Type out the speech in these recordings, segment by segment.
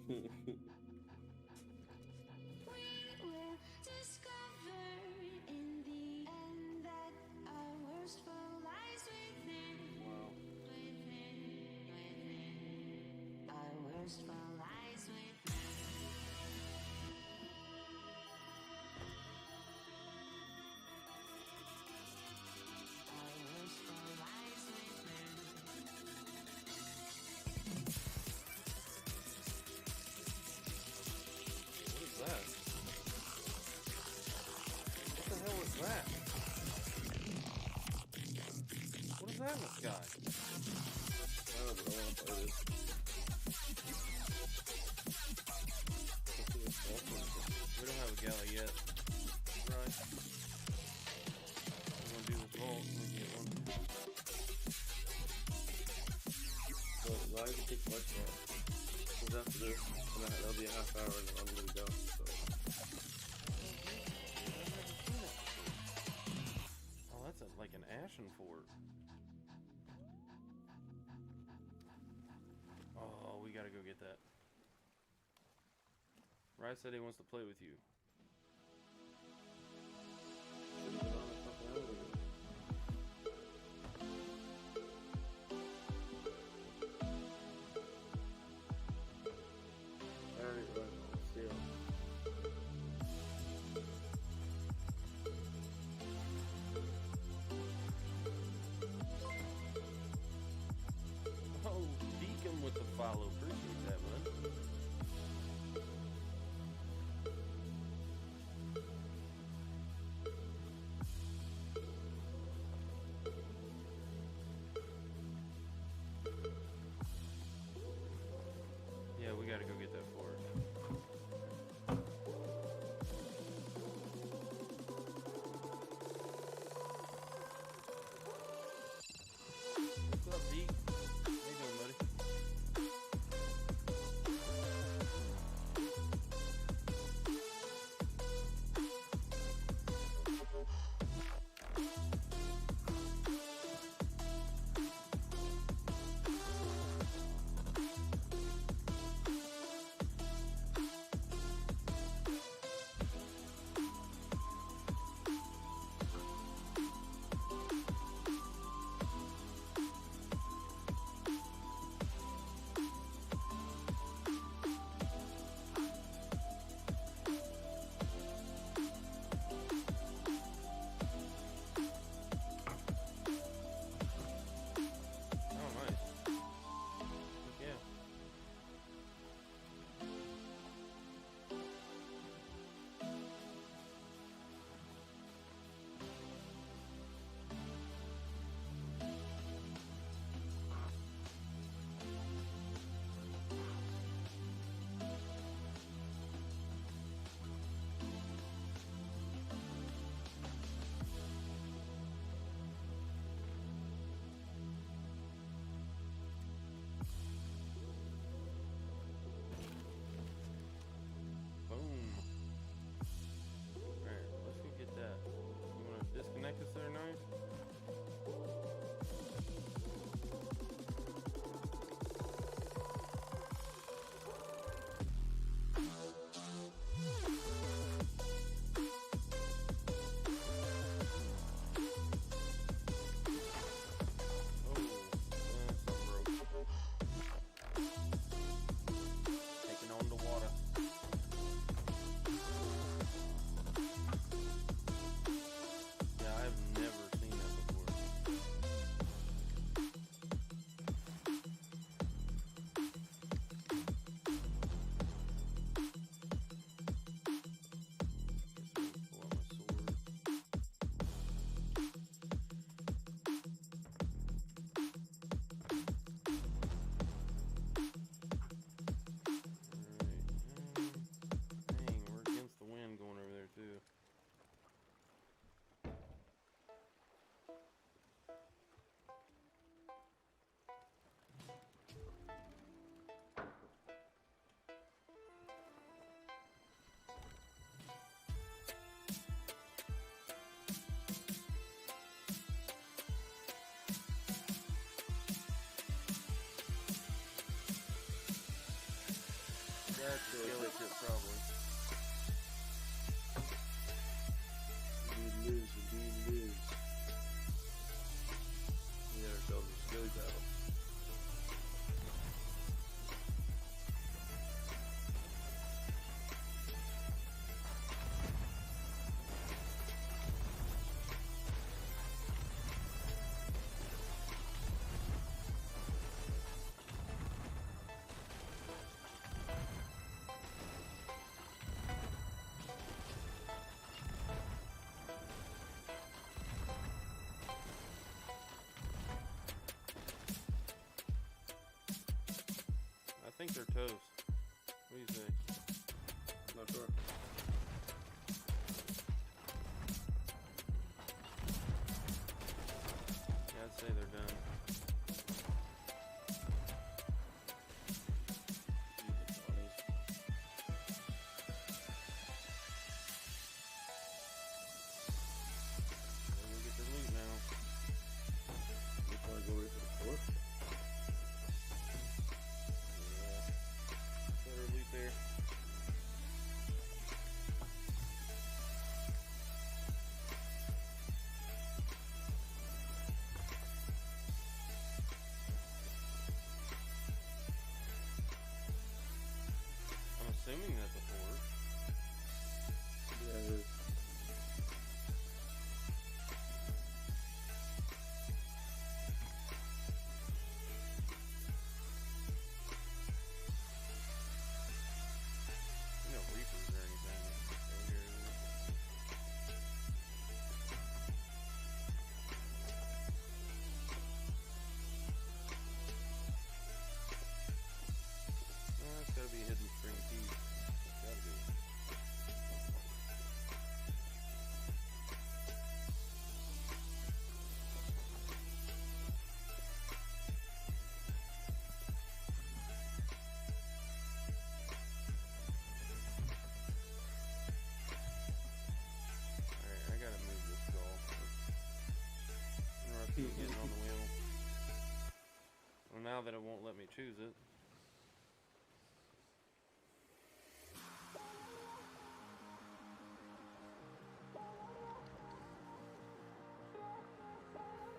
will discover in the end that our worst foe lies within. Wow. Within. Our worst foe lies within. Our worst foe lies within. What is that? What the hell is that? What is that in the sky? I don't know what that is. We don't have a galley yet. Right. We're gonna do this vault and we can get one. So why does it take much more? Because after this, that'll be a half hour and I'm gonna go. So. Oh, that's like an ashen fort. Oh, we gotta go get that. Rice said he wants to play with you. Oh, Deacon with the follow. Appreciate that, man. Skelly shit, probably. Indeed lives, indeed lives. We had ourselves a skelly battle. I think they're toast. What do you say? Not sure. Yeah, I'd say they're done. Well, we get the loot now. We probably go wait for the fourth. Yeah. Better loot there. I'm assuming that's a fort. Yeah, it is. No reapers or anything over here. It's gotta be a hidden spring key. Gotta be. Alright, I gotta move this skull. Interrupt you getting on the wheel. Well, now that it won't let me choose it.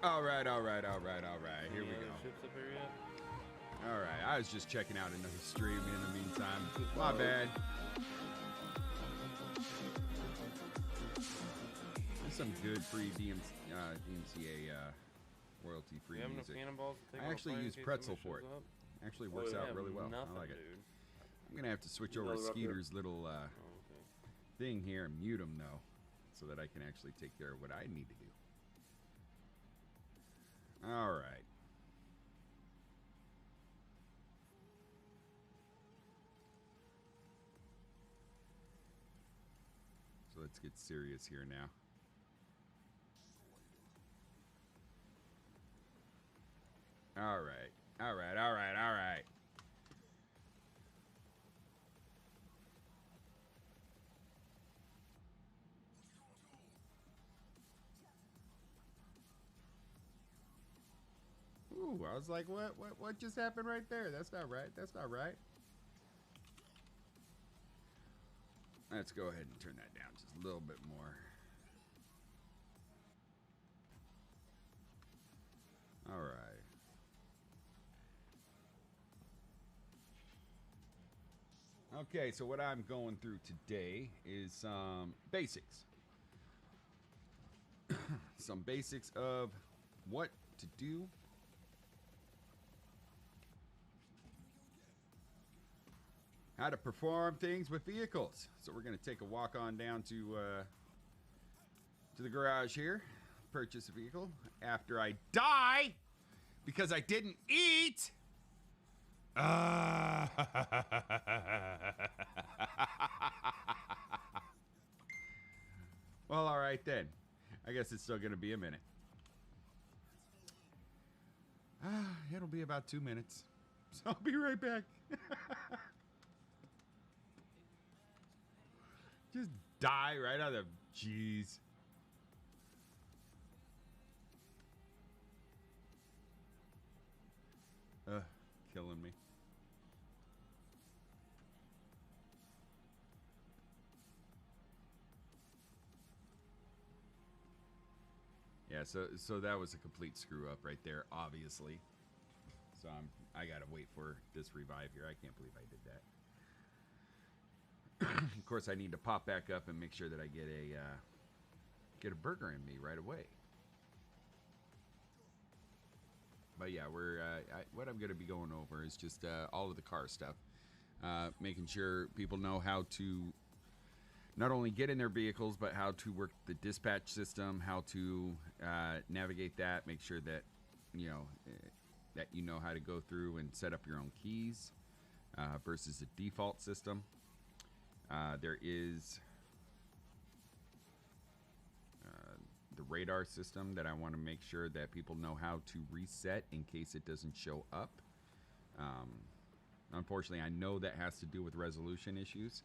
All right. Here we Any other go. ships up here yet? All right. I was just checking out another stream in the meantime. My bad. There's some good free DMCA royalty-free You have enough music. cannonballs to take I on a actually fight in use case pretzel somebody for it. shows up? Actually works I out have really well. nothing, I like it. dude. I'm gonna have to switch Yeah, over they're up here. Skeeter's little Oh, okay. thing here and mute him though, so that I can actually take care of what I need to do. All right. So let's get serious here now. All right. Ooh, I was like, what just happened right there? That's not right. Let's go ahead and turn that down just a little bit more. All right. Okay, so what I'm going through today is some basics. Some basics of what to do. How to perform things with vehicles. So we're going to take a walk on down to the garage here, purchase a vehicle after I die because I didn't eat. Well, all right then. I guess it's still going to be a minute. It'll be about 2 minutes. So I'll be right back. Just die right out of jeez. Killing me. Yeah, so that was a complete screw up right there, obviously. So I gotta wait for this revive here. I can't believe I did that. Of course, I need to pop back up and make sure that I get a burger in me right away. But yeah, what I'm gonna be going over is just all of the car stuff, making sure people know how to not only get in their vehicles, but how to work the dispatch system, how to navigate that, make sure that that you know how to go through and set up your own keys versus the default system. There is the radar system that I want to make sure that people know how to reset in case it doesn't show up. Unfortunately, I know that has to do with resolution issues.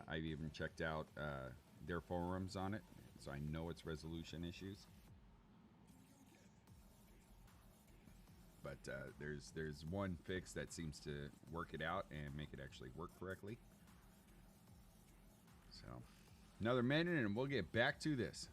I've even checked out their forums on it, so I know it's resolution issues. But there's one fix that seems to work it out and make it actually work correctly. So, another minute and we'll get back to this.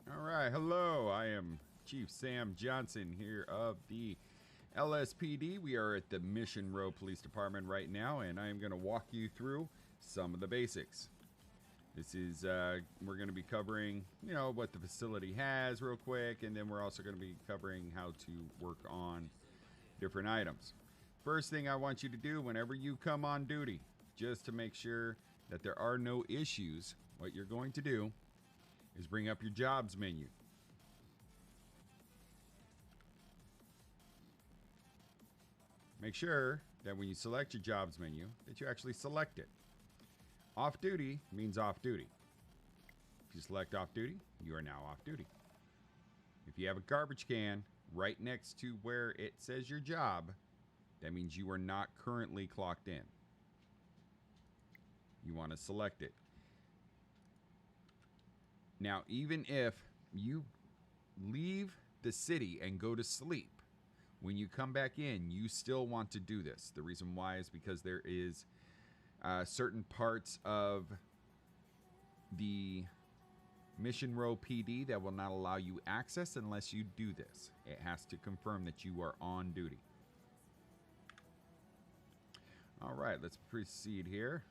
All right, hello. I am Chief Sam Johnson here of the LSPD. We are at the Mission Row Police Department right now, and I am going to walk you through some of the basics. This is, we're going to be covering, what the facility has real quick, and then we're also going to be covering how to work on different items. First thing I want you to do whenever you come on duty, just to make sure that there are no issues, what you're going to do is bring up your jobs menu. make sure that when you select your jobs menu, that you actually select it. Off duty means off duty. If you select off duty, you are now off duty. If you have a garbage can right next to where it says your job, that means you are not currently clocked in. You want to select it. Now, even if you leave the city and go to sleep, when you come back in, you still want to do this. The reason why is because there is certain parts of the Mission Row PD that will not allow you access unless you do this. It has to confirm that you are on duty. All right, let's proceed here.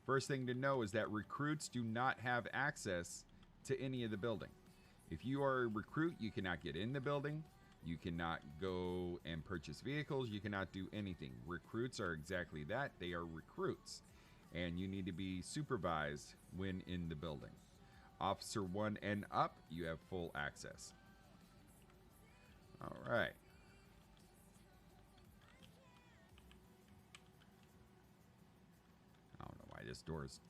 First thing to know is that recruits do not have access to any of the building. If you are a recruit, you cannot get in the building. You cannot go and purchase vehicles. You cannot do anything. Recruits are exactly that. They are recruits. And you need to be supervised when in the building. Officer 1 and up, you have full access. All right. I don't know why this door is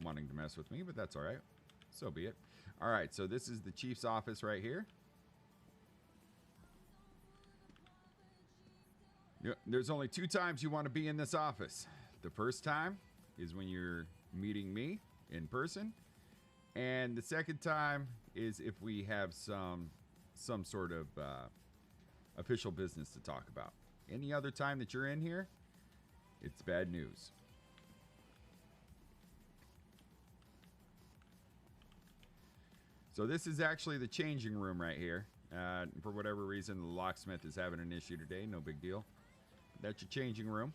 wanting to mess with me, but that's all right. So be it. All right, so this is the chief's office right here. There's only 2 times you want to be in this office. The first time is when you're meeting me in person, and the second time is if we have some sort of official business to talk about. Any other time that you're in here, it's bad news. So this is actually the changing room right here. For whatever reason, the locksmith is having an issue today. No big deal. That's your changing room.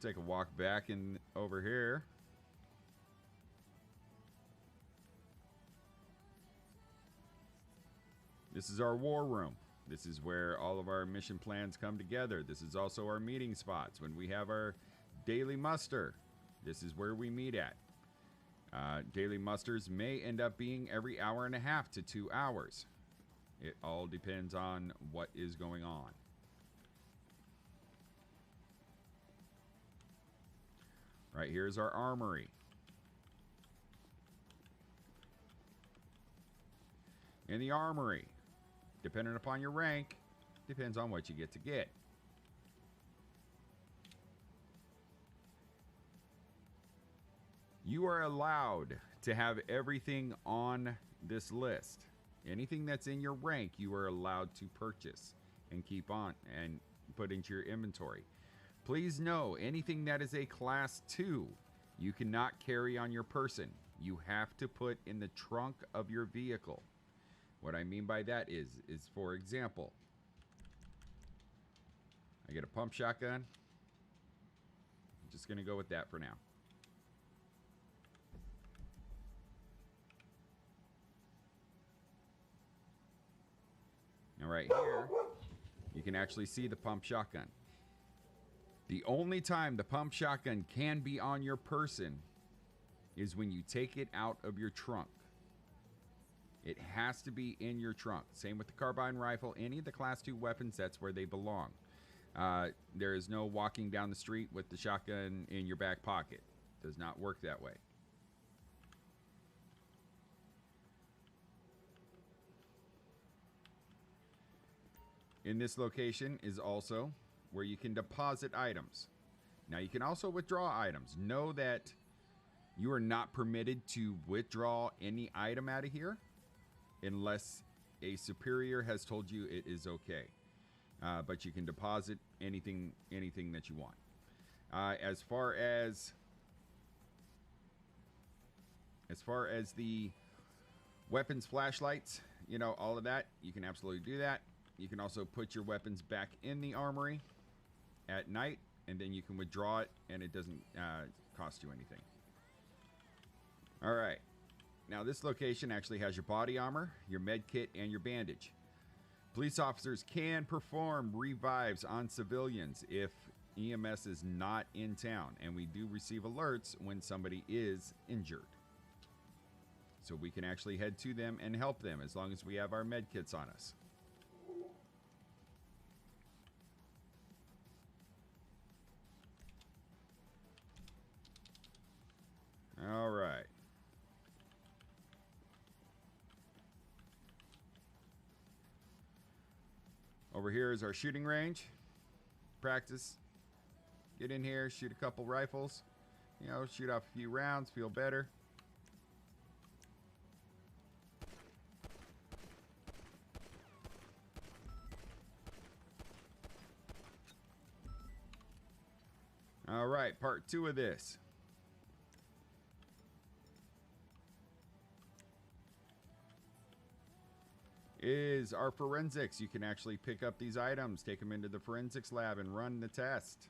Take a walk back in over here. This is our war room. This is where all of our mission plans come together. This is also our meeting spots. When we have our daily muster, this is where we meet at. Daily musters may end up being every hour and a half to 2 hours. It all depends on what is going on. Right here is our armory. In the armory, depending upon your rank, depends on what you get to get. You are allowed to have everything on this list. Anything that's in your rank, you are allowed to purchase and keep on and put into your inventory. Please know, anything that is a class 2, you cannot carry on your person. You have to put in the trunk of your vehicle. What I mean by that is for example, I get a pump shotgun. I'm just going to go with that for now. Now right here, you can actually see the pump shotgun. The only time the pump shotgun can be on your person is when you take it out of your trunk. It has to be in your trunk. Same with the carbine rifle. Any of the class 2 weapons, that's where they belong. There is no walking down the street with the shotgun in your back pocket. Does not work that way. In this location is also where you can deposit items. Now you can also withdraw items. Know that you are not permitted to withdraw any item out of here unless a superior has told you it is okay. But you can deposit anything that you want. As far as the weapons, flashlights, you know, all of that, you can absolutely do that. You can also put your weapons back in the armory at night, and then you can withdraw it, and it doesn't cost you anything. All right. Now, this location actually has your body armor, your med kit, and your bandage. Police officers can perform revives on civilians if EMS is not in town, and we do receive alerts when somebody is injured. so we can actually head to them and help them as long as we have our med kits on us. All right. Over here is our shooting range. Practice. Get in here, shoot a couple rifles. You know, shoot off a few rounds, feel better. All right, part 2 of this. Is our forensics. You can actually pick up these items, take them into the forensics lab, and run the test.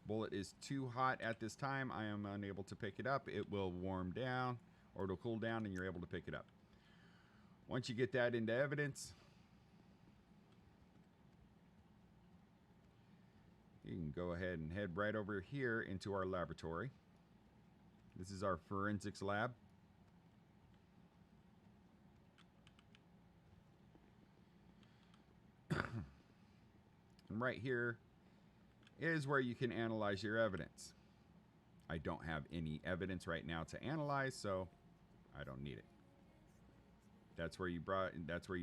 Bullet is too hot at this time. I am unable to pick it up. It will warm down, or it'll cool down, and you're able to pick it up. Once you get that into evidence, you can go ahead and head right over here into our laboratory. This is our forensics lab. And right here is where you can analyze your evidence. I don't have any evidence right now to analyze, so I don't need it. That's where you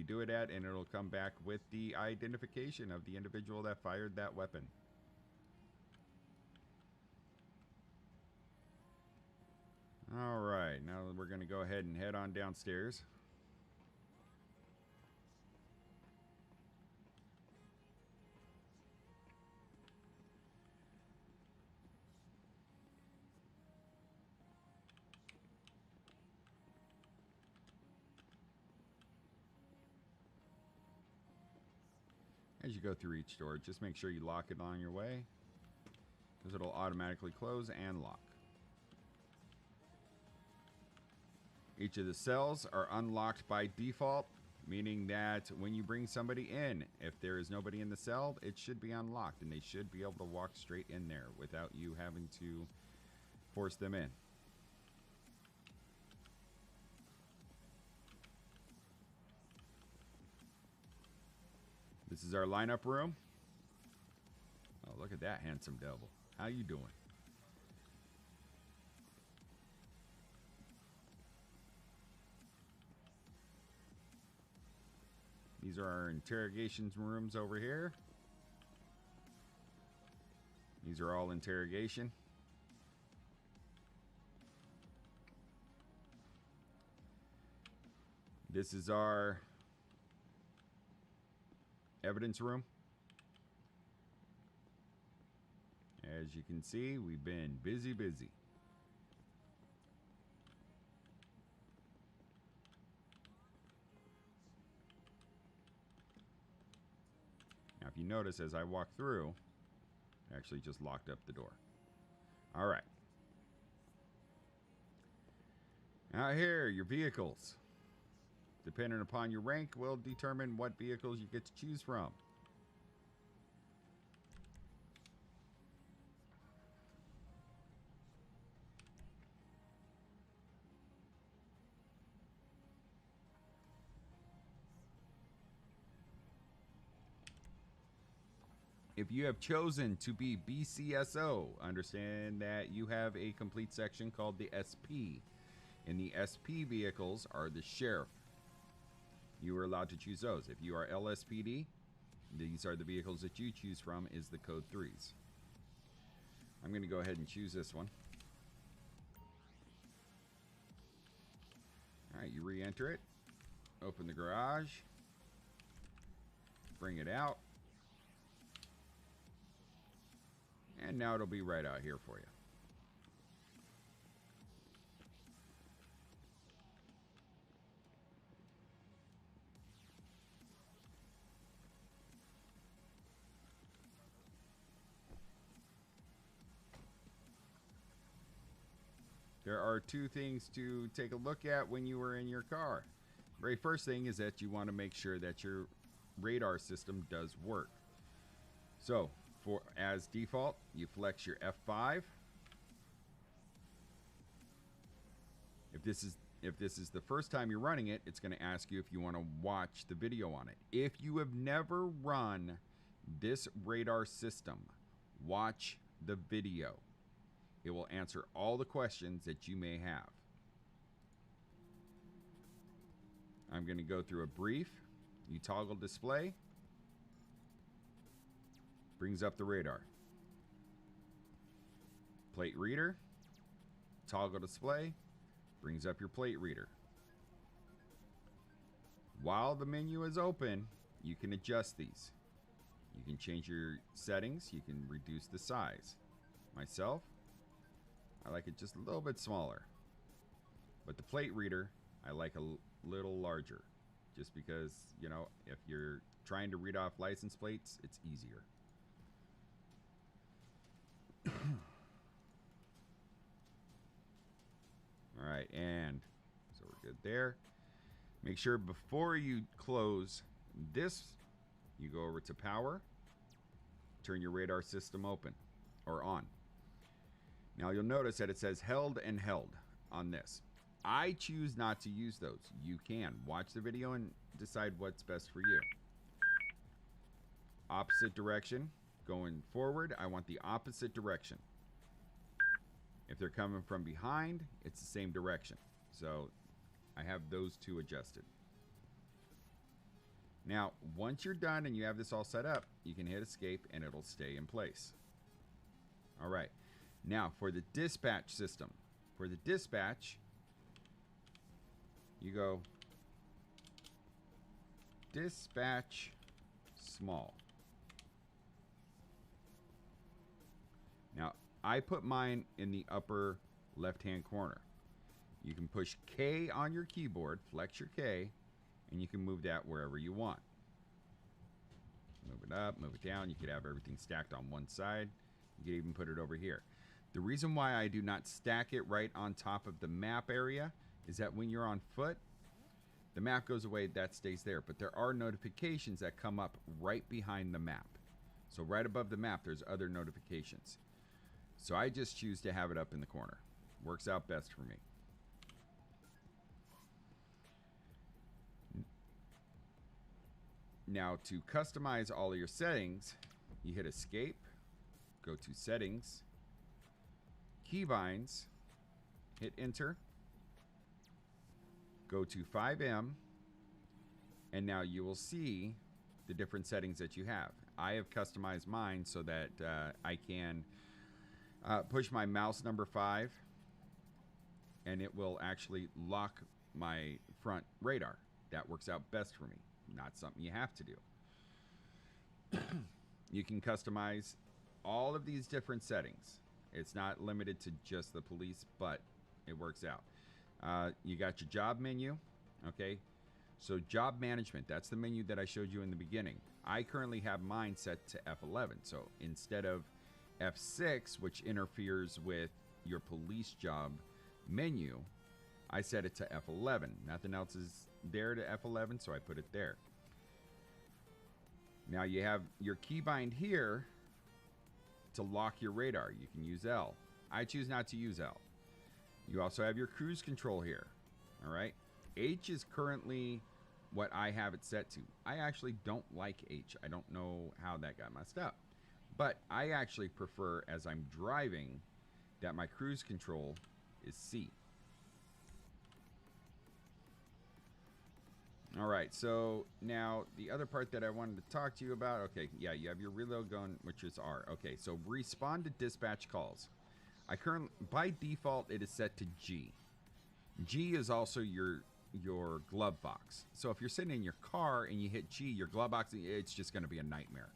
do it at, and it'll come back with the identification of the individual that fired that weapon. All right, now we're going to go ahead and head on downstairs. As you go through each door, just make sure you lock it on your way, because it'll automatically close and lock. Each of the cells are unlocked by default, meaning that when you bring somebody in, if there is nobody in the cell, it should be unlocked, and they should be able to walk straight in there without you having to force them in. This is our lineup room. Oh, look at that handsome devil. How you doing? These are our interrogation rooms over here. These are all interrogation. This is our evidence room. As you can see, we've been busy. Now, if you notice, as I walk through, I actually just locked up the door. All right. Now here, your vehicles. Depending upon your rank, will determine what vehicles you get to choose from. If you have chosen to be BCSO, understand that you have a complete section called the SP. And the SP vehicles are the sheriff. You are allowed to choose those. If you are LSPD, these are the vehicles that you choose from, is the code 3s. I'm going to go ahead and choose this one. All right, you re-enter it. Open the garage. Bring it out. And now it'll be right out here for you. There are two things to take a look at when you are in your car. Very first thing is that you want to make sure that your radar system does work. So, as default, you flex your F5. If this is if this is the first time you're running it, it's going to ask you if you want to watch the video on it. If you have never run this radar system, watch the video. It will answer all the questions that you may have. I'm going to go through a brief. You toggle display. Brings up the radar. Plate reader. Toggle display. Brings up your plate reader. While the menu is open, you can adjust these. You can change your settings. You can reduce the size. Myself, I like it just a little bit smaller. But the plate reader, I like a little larger. Just because, you know, if you're trying to read off license plates, it's easier. All right, and so we're good there. Make sure before you close this, you go over to power, turn your radar system open or on. Now you'll notice that it says held and held on this. I choose not to use those. You can watch the video and decide what's best for you. Opposite direction. Going forward, I want the opposite direction. If they're coming from behind, it's the same direction. So I have those two adjusted. Now, once you're done and you have this all set up, you can hit escape and it'll stay in place. All right. Now, for the dispatch system. For the dispatch, you go dispatch small. Now, I put mine in the upper left-hand corner. You can push K on your keyboard, flex your K, and you can move that wherever you want. Move it up, move it down. You could have everything stacked on one side. You could even put it over here. The reason why I do not stack it right on top of the map area is that when you're on foot, the map goes away, that stays there. But there are notifications that come up right behind the map. So right above the map, there's other notifications. So I just choose to have it up in the corner. Works out best for me. Now to customize all of your settings, you hit escape, go to settings, keybinds, hit enter, go to FiveM, and now you will see the different settings that you have. I have customized mine so that I can push my mouse number 5 and it will actually lock my front radar. That works out best for me. Not something you have to do. You can customize all of these different settings. It's not limited to just the police, but it works out. You got your job menu. Okay. So job management, that's the menu that I showed you in the beginning. I currently have mine set to F11. So instead of F6, which interferes with your police job menu, I set it to F11. Nothing else is there to F11, so I put it there. Now you have your keybind here to lock your radar. You can use L. I choose not to use L. You also have your cruise control here. All right. H is currently what I have it set to. I actually don't like H. I don't know how that got messed up. But I actually prefer, as I'm driving, that my cruise control is C. All right, so now the other part that I wanted to talk to you about, okay, yeah, you have your reload gun, which is R. Okay, so respond to dispatch calls. By default, it is set to G. G is also your glove box. So if you're sitting in your car and you hit G, your glove box, it's just going to be a nightmare.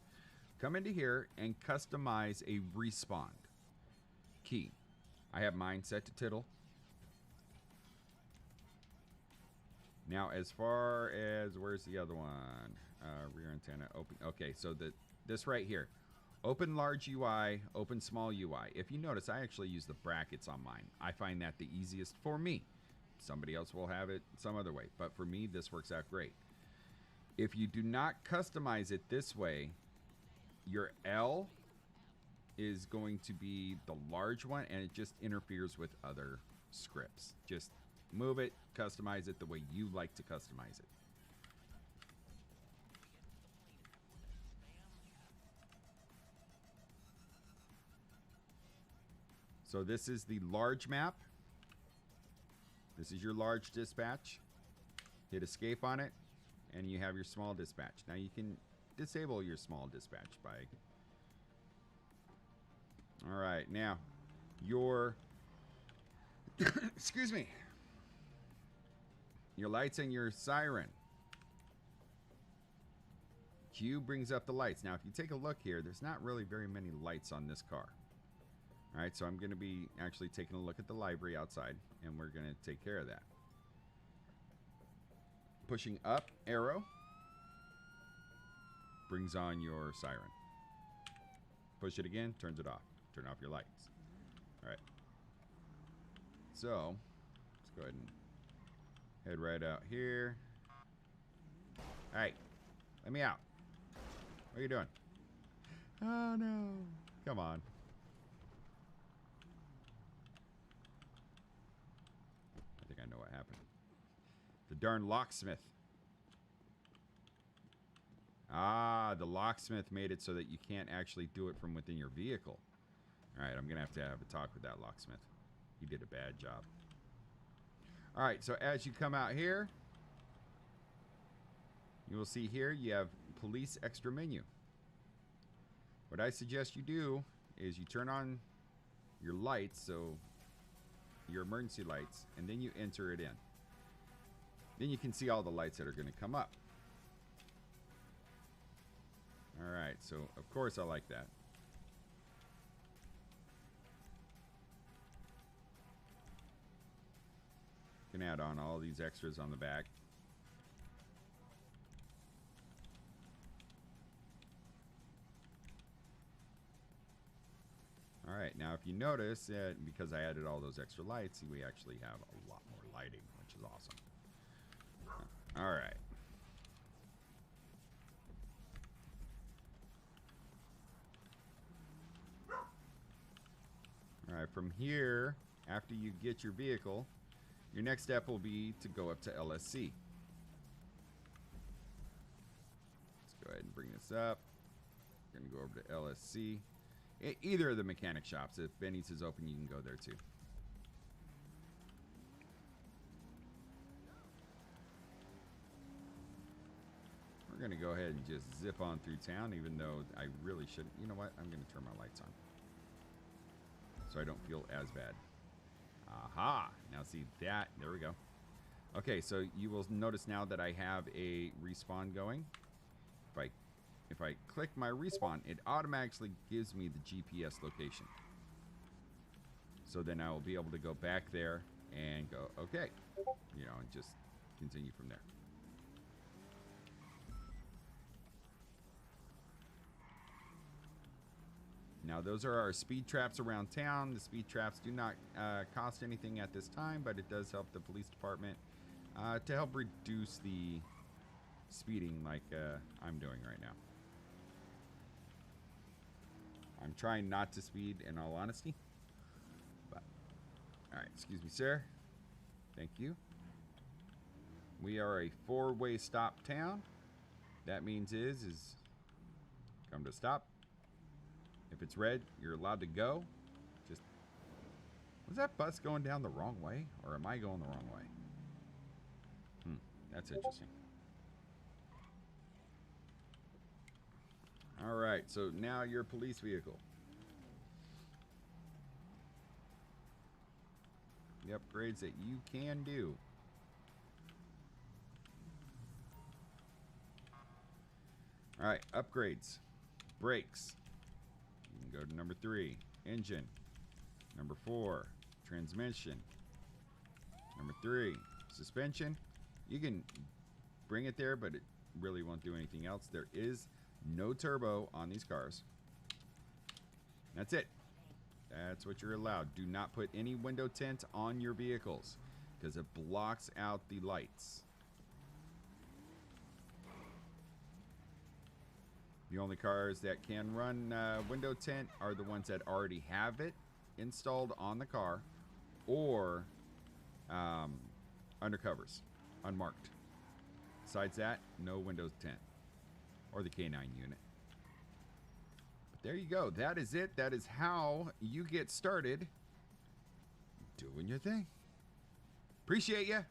Come into here and customize a respond key. I have mine set to tittle. Now, as far as, where's the other one? Rear antenna, open. Okay, so this right here. Open large UI, open small UI. If you notice, I actually use the brackets on mine. I find that the easiest for me. Somebody else will have it some other way. But for me, this works out great. If you do not customize it this way, your L is going to be the large one, and it just interferes with other scripts. Just move it, customize it the way you like to customize it. So this is the large map. This is your large dispatch. Hit escape on it, and you have your small dispatch. Now you can disable your small dispatch by... All right, now your... excuse me. Your lights and your siren. Q brings up the lights. Now, if you take a look here, there's not really very many lights on this car. All right, so I'm going to be actually taking a look at the library outside, and we're going to take care of that. Pushing up, arrow, brings on your siren. Push it again, turns it off. Turn off your lights. All right. So, let's go ahead and head right out here. Hey, let me out. What are you doing? Oh, no. Come on. I think I know what happened. The darn locksmith. Ah, the locksmith made it so that you can't actually do it from within your vehicle. All right, I'm going to have a talk with that locksmith. He did a bad job. All right, so as you come out here, you will see here you have police extra menu. What I suggest you do is you turn on your lights, so your emergency lights, and then you enter it in. Then you can see all the lights that are going to come up. All right, so of course I like that. You can add on all these extras on the back. All right, now if you notice, because I added all those extra lights, we actually have a lot more lighting, which is awesome. All right. All right, from here, after you get your vehicle, your next step will be to go up to LSC. Let's go ahead and bring this up. We're going to go over to LSC. Either of the mechanic shops. If Benny's is open, you can go there too. We're going to go ahead and just zip on through town, even though I really shouldn't. You know what? I'm going to turn my lights on so I don't feel as bad. Aha! Now see that. There we go. Okay, so you will notice now that I have a respawn going. If I click my respawn, it automatically gives me the GPS location. So then I will be able to go back there and go, okay, you know, and just continue from there. Now those are our speed traps around town. The speed traps do not cost anything at this time, but it does help the police department to help reduce the speeding like I'm doing right now. I'm trying not to speed in all honesty. But, all right, excuse me, sir. Thank you. We are a four-way stop town. That means is come to stop. If it's red, you're allowed to go. Just, was that bus going down the wrong way? Or am I going the wrong way? That's interesting. All right, so now your police vehicle. The upgrades that you can do. All right, upgrades. Brakes. You can go to number 3. Engine. Number 4. Transmission. Number 3. Suspension. You can bring it there, but it really won't do anything else. There is no turbo on these cars. That's it. That's what you're allowed. Do not put any window tint on your vehicles because it blocks out the lights. The only cars that can run window tint are the ones that already have it installed on the car, or undercovers, unmarked. Besides that, no Windows 10 or the K9 unit. But there you go. That is it. That is how you get started doing your thing. Appreciate you.